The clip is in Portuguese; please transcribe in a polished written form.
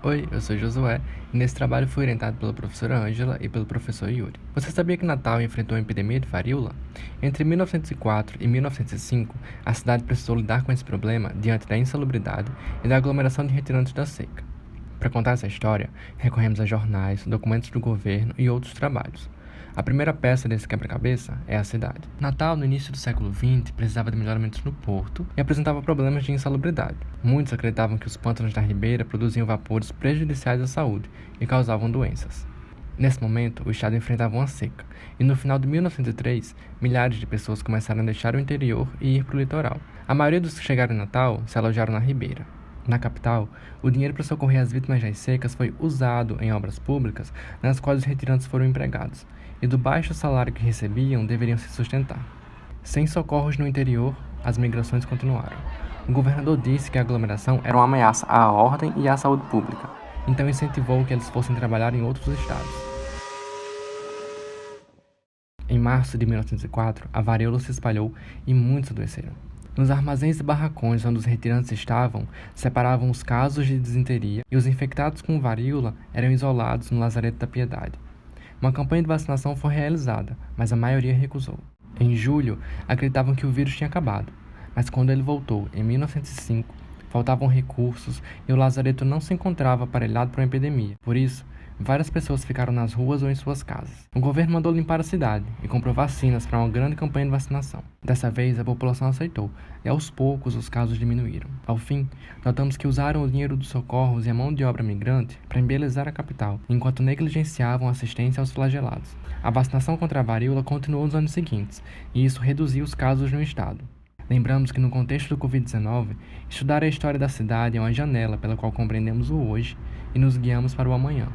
Oi, eu sou Josué e nesse trabalho fui orientado pela professora Ângela e pelo professor Yuri. Você sabia que Natal enfrentou uma epidemia de varíola? Entre 1904 e 1905, a cidade precisou lidar com esse problema diante da insalubridade e da aglomeração de retirantes da seca. Para contar essa história, recorremos a jornais, documentos do governo e outros trabalhos. A primeira peça desse quebra-cabeça é a cidade. Natal, no início do século XX, precisava de melhoramentos no porto e apresentava problemas de insalubridade. Muitos acreditavam que os pântanos da ribeira produziam vapores prejudiciais à saúde e causavam doenças. Nesse momento, o estado enfrentava uma seca, e no final de 1903, milhares de pessoas começaram a deixar o interior e ir para o litoral. A maioria dos que chegaram em Natal se alojaram na ribeira. Na capital, o dinheiro para socorrer as vítimas das secas foi usado em obras públicas nas quais os retirantes foram empregados, e do baixo salário que recebiam deveriam se sustentar. Sem socorros no interior, as migrações continuaram. O governador disse que a aglomeração era uma ameaça à ordem e à saúde pública, então incentivou que eles fossem trabalhar em outros estados. Em março de 1904, a varíola se espalhou e muitos adoeceram. Nos armazéns e barracões onde os retirantes estavam, separavam os casos de disenteria e os infectados com varíola eram isolados no Lazareto da Piedade. Uma campanha de vacinação foi realizada, mas a maioria recusou. Em julho, acreditavam que o vírus tinha acabado, mas quando ele voltou, em 1905, faltavam recursos e o lazareto não se encontrava aparelhado para uma epidemia. Por isso, várias pessoas ficaram nas ruas ou em suas casas. O governo mandou limpar a cidade e comprou vacinas para uma grande campanha de vacinação. Dessa vez, a população aceitou, e aos poucos os casos diminuíram. Ao fim, notamos que usaram o dinheiro dos socorros e a mão de obra migrante para embelezar a capital, enquanto negligenciavam a assistência aos flagelados. A vacinação contra a varíola continuou nos anos seguintes, e isso reduziu os casos no estado. Lembramos que no contexto do Covid-19, estudar a história da cidade é uma janela pela qual compreendemos o hoje e nos guiamos para o amanhã.